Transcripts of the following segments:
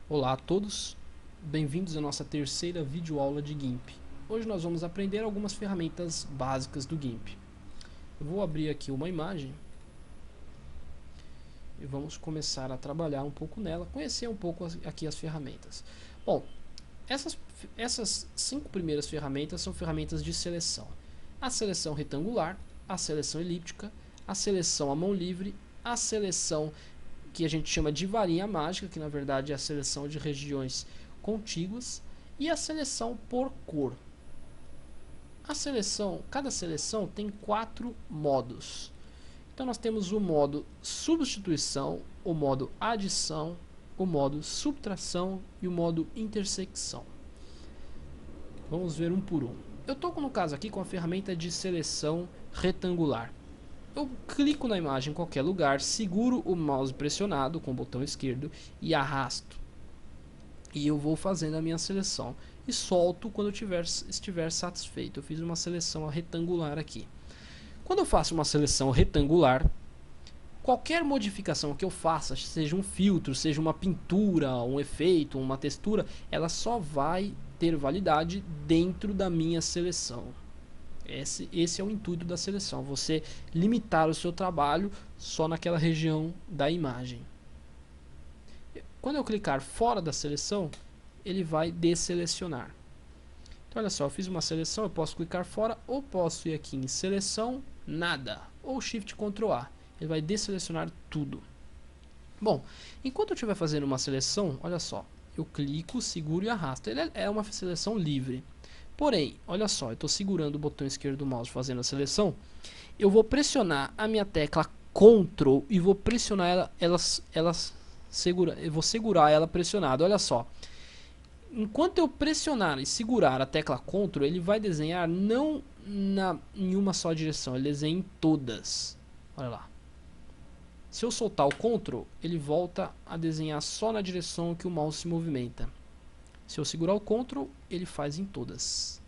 Olá a todos, bem-vindos à nossa terceira videoaula de GIMP. Hoje nós vamos aprender algumas ferramentas básicas do GIMP. Eu vou abrir aqui uma imagem e vamos começar a trabalhar um pouco nela, conhecer um pouco aqui as ferramentas. Bom, essas 5 primeiras ferramentas são ferramentas de seleção. A seleção retangular, a seleção elíptica, a seleção à mão livre, a seleção que a gente chama de varinha mágica, que na verdade é a seleção de regiões contíguas, e a seleção por cor. Cada seleção tem 4 modos. Então nós temos o modo substituição, o modo adição, o modo subtração e o modo intersecção. Vamos ver um por um. Eu estou no caso aqui com a ferramenta de seleção retangular. Eu clico na imagem em qualquer lugar, seguro o mouse pressionado com o botão esquerdo e arrasto. E eu vou fazendo a minha seleção e solto quando eu estiver satisfeito. Eu fiz uma seleção retangular aqui. Quando eu faço uma seleção retangular, qualquer modificação que eu faça, seja um filtro, seja uma pintura, um efeito, uma textura, ela só vai ter validade dentro da minha seleção. Esse é o intuito da seleção, você limitar o seu trabalho só naquela região da imagem. Quando eu clicar fora da seleção, ele vai desselecionar. Então olha só, eu fiz uma seleção, eu posso clicar fora ou posso ir aqui em seleção, nada, ou Shift Ctrl A. Ele vai desselecionar tudo. Bom, enquanto eu estiver fazendo uma seleção, olha só, eu clico, seguro e arrasto. Ele é uma seleção livre. Porém, olha só, eu estou segurando o botão esquerdo do mouse fazendo a seleção. Eu vou pressionar a minha tecla Ctrl e vou pressionar eu vou segurar ela pressionada. Olha só, enquanto eu pressionar e segurar a tecla Ctrl, ele vai desenhar não em uma só direção, ele desenha em todas. Olha lá. Se eu soltar o Ctrl, ele volta a desenhar só na direção que o mouse se movimenta. Se eu segurar o Ctrl, ele faz em todas.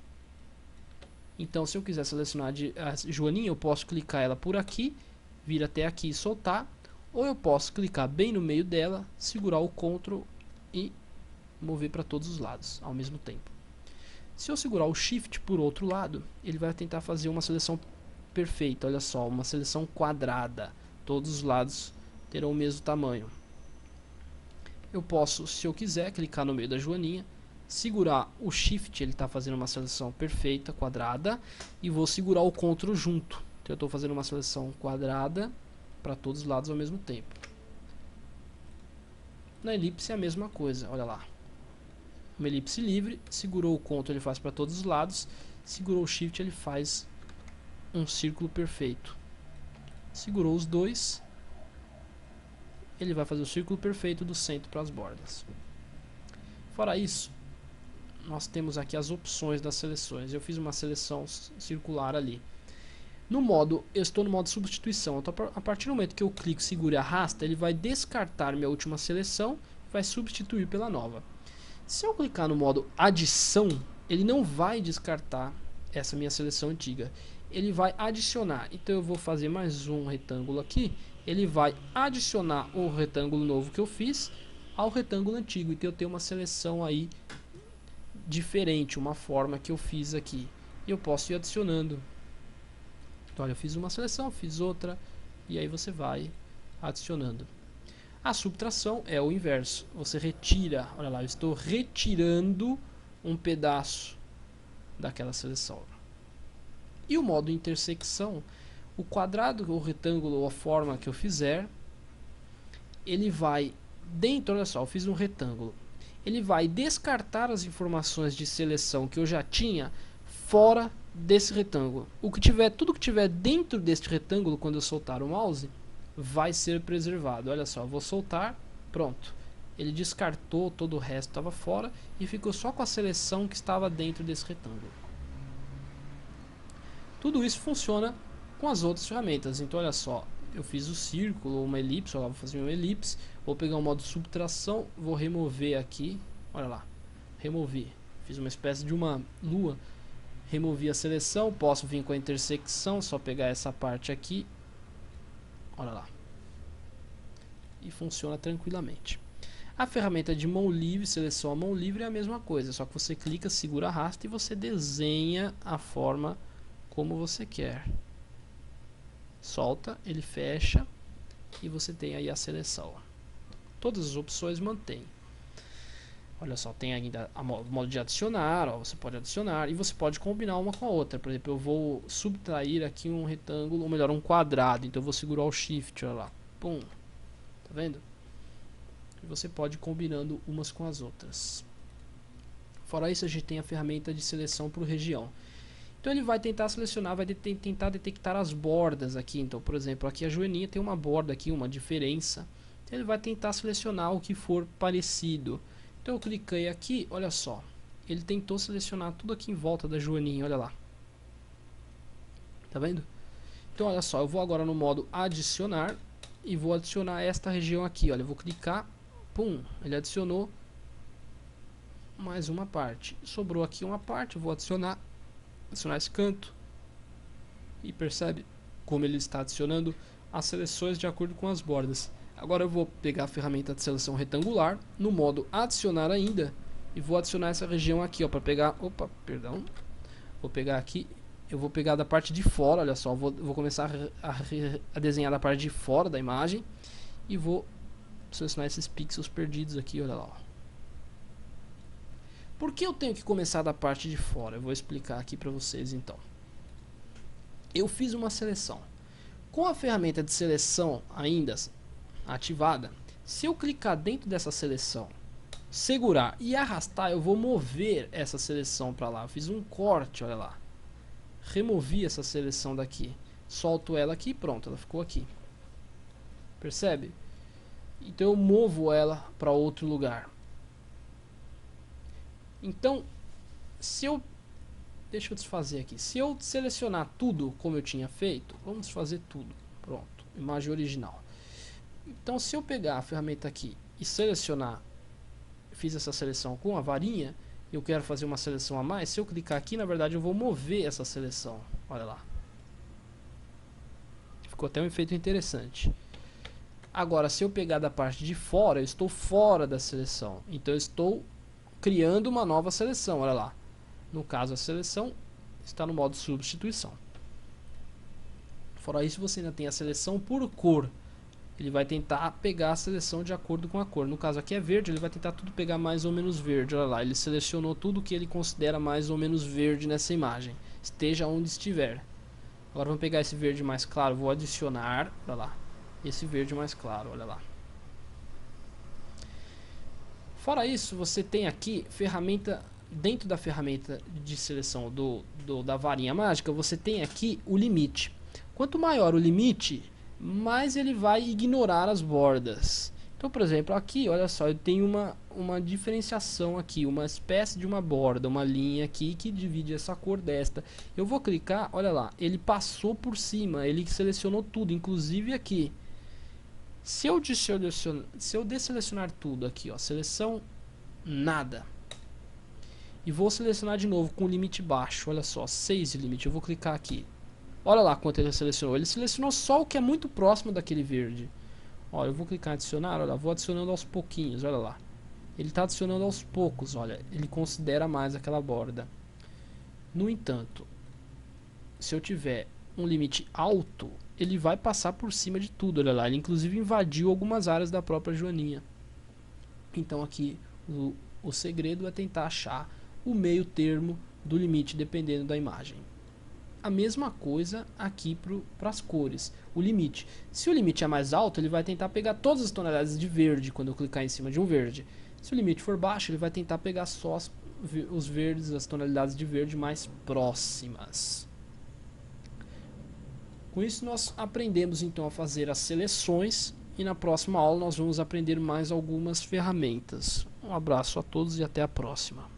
Então, se eu quiser selecionar a joaninha, eu posso clicar ela por aqui, vir até aqui e soltar. Ou eu posso clicar bem no meio dela, segurar o Ctrl e mover para todos os lados ao mesmo tempo. Se eu segurar o Shift por outro lado, ele vai tentar fazer uma seleção perfeita. Olha só, uma seleção quadrada. Todos os lados terão o mesmo tamanho. Eu posso, se eu quiser, clicar no meio da joaninha, segurar o Shift, ele está fazendo uma seleção perfeita, quadrada, e vou segurar o Ctrl junto. Então eu estou fazendo uma seleção quadrada para todos os lados ao mesmo tempo. Na elipse é a mesma coisa, olha lá. Uma elipse livre, segurou o Ctrl, ele faz para todos os lados, segurou o Shift, ele faz um círculo perfeito. Segurou os dois, ele vai fazer o círculo perfeito do centro para as bordas. Fora isso, nós temos aqui as opções das seleções. Eu fiz uma seleção circular ali. Eu estou no modo substituição. Então, a partir do momento que eu clico, seguro e arrasta, ele vai descartar minha última seleção e vai substituir pela nova. Se eu clicar no modo adição, ele não vai descartar essa minha seleção antiga. Ele vai adicionar. Então eu vou fazer mais um retângulo aqui. Ele vai adicionar o retângulo novo que eu fiz ao retângulo antigo. Então eu tenho uma seleção aí diferente, uma forma que eu fiz aqui. E eu posso ir adicionando. Então olha, eu fiz uma seleção, fiz outra, e aí você vai adicionando. A subtração é o inverso. Você retira, olha lá, eu estou retirando um pedaço daquela seleção. E o modo intersecção, o quadrado, o retângulo ou a forma que eu fizer, ele vai dentro, olha só, eu fiz um retângulo. Ele vai descartar as informações de seleção que eu já tinha fora desse retângulo. Tudo que tiver dentro deste retângulo, quando eu soltar o mouse, vai ser preservado. Olha só, eu vou soltar, pronto. Ele descartou todo o resto, estava fora, e ficou só com a seleção que estava dentro desse retângulo. Tudo isso funciona com as outras ferramentas. Então olha só, eu fiz o círculo, uma elipse, agora vou fazer uma elipse, vou pegar o modo subtração, vou remover aqui, olha lá, removi, fiz uma espécie de uma lua, removi a seleção, posso vir com a intersecção, só pegar essa parte aqui, olha lá, e funciona tranquilamente. A ferramenta de mão livre, seleção a mão livre, é a mesma coisa, só que você clica, segura, arrasta e você desenha a forma como você quer. Solta, ele fecha e você tem aí a seleção. Todas as opções mantém. Olha só, tem ainda o modo de adicionar, ó, você pode adicionar e você pode combinar uma com a outra. Por exemplo, eu vou subtrair aqui um retângulo, ou melhor, um quadrado, então eu vou segurar o Shift, olha lá, pum, tá vendo? E você pode ir combinando umas com as outras. Fora isso, a gente tem a ferramenta de seleção por região. Então ele vai tentar selecionar, vai tentar detectar as bordas aqui. Então, por exemplo, aqui a joaninha tem uma borda aqui, uma diferença. Então ele vai tentar selecionar o que for parecido. Então eu cliquei aqui, olha só. Ele tentou selecionar tudo aqui em volta da joaninha, olha lá. Tá vendo? Então olha só, eu vou agora no modo adicionar e vou adicionar esta região aqui, olha. Eu vou clicar, pum, ele adicionou mais uma parte. Sobrou aqui uma parte, eu vou adicionar esse canto. E percebe como ele está adicionando as seleções de acordo com as bordas. Agora eu vou pegar a ferramenta de seleção retangular no modo adicionar ainda e vou adicionar essa região aqui, ó, para pegar, opa, perdão. Vou pegar aqui, eu vou pegar da parte de fora, olha só, vou começar a desenhar da parte de fora da imagem e vou selecionar esses pixels perdidos aqui, olha lá, ó. Por que eu tenho que começar da parte de fora? Eu vou explicar aqui para vocês então. Eu fiz uma seleção. Com a ferramenta de seleção ainda ativada, se eu clicar dentro dessa seleção, segurar e arrastar, eu vou mover essa seleção para lá. Eu fiz um corte, olha lá. Removi essa seleção daqui. Solto ela aqui, pronto, ela ficou aqui. Percebe? Então eu movo ela para outro lugar. Então, deixa eu desfazer aqui. Se eu selecionar tudo como eu tinha feito, vamos desfazer tudo. Pronto, imagem original. Então, se eu pegar a ferramenta aqui e selecionar, fiz essa seleção com a varinha, eu quero fazer uma seleção a mais, se eu clicar aqui, na verdade eu vou mover essa seleção. Olha lá. Ficou até um efeito interessante. Agora, se eu pegar da parte de fora, eu estou fora da seleção. Então, eu estou criando uma nova seleção, olha lá. No caso, a seleção está no modo substituição. Fora isso, você ainda tem a seleção por cor. Ele vai tentar pegar a seleção de acordo com a cor. No caso aqui é verde, ele vai tentar tudo pegar mais ou menos verde. Olha lá, ele selecionou tudo que ele considera mais ou menos verde nessa imagem. Esteja onde estiver. Agora vamos pegar esse verde mais claro, vou adicionar, olha lá. Esse verde mais claro, olha lá. Fora isso, você tem aqui ferramenta, dentro da ferramenta de seleção da varinha mágica, você tem aqui o limite. Quanto maior o limite, mais ele vai ignorar as bordas. Então, por exemplo, aqui, olha só, eu tenho uma diferenciação aqui, uma espécie de uma borda, uma linha aqui que divide essa cor desta. Eu vou clicar, olha lá, ele passou por cima, ele selecionou tudo, inclusive aqui. Se eu desselecionar tudo aqui, ó, seleção nada, e vou selecionar de novo com limite baixo, olha só, 6 de limite, eu vou clicar aqui. Olha lá quanto ele selecionou só o que é muito próximo daquele verde. Olha, eu vou clicar em adicionar, olha, vou adicionando aos pouquinhos, olha lá. Ele está adicionando aos poucos, olha, ele considera mais aquela borda. No entanto, se eu tiver um limite alto, ele vai passar por cima de tudo, olha lá. Ele inclusive invadiu algumas áreas da própria joaninha. Então aqui o segredo é tentar achar o meio termo do limite dependendo da imagem. A mesma coisa aqui para as cores, o limite. Se o limite é mais alto, ele vai tentar pegar todas as tonalidades de verde quando eu clicar em cima de um verde. Se o limite for baixo, ele vai tentar pegar só os verdes, as tonalidades de verde mais próximas. Com isso nós aprendemos então a fazer as seleções e na próxima aula nós vamos aprender mais algumas ferramentas. Um abraço a todos e até a próxima.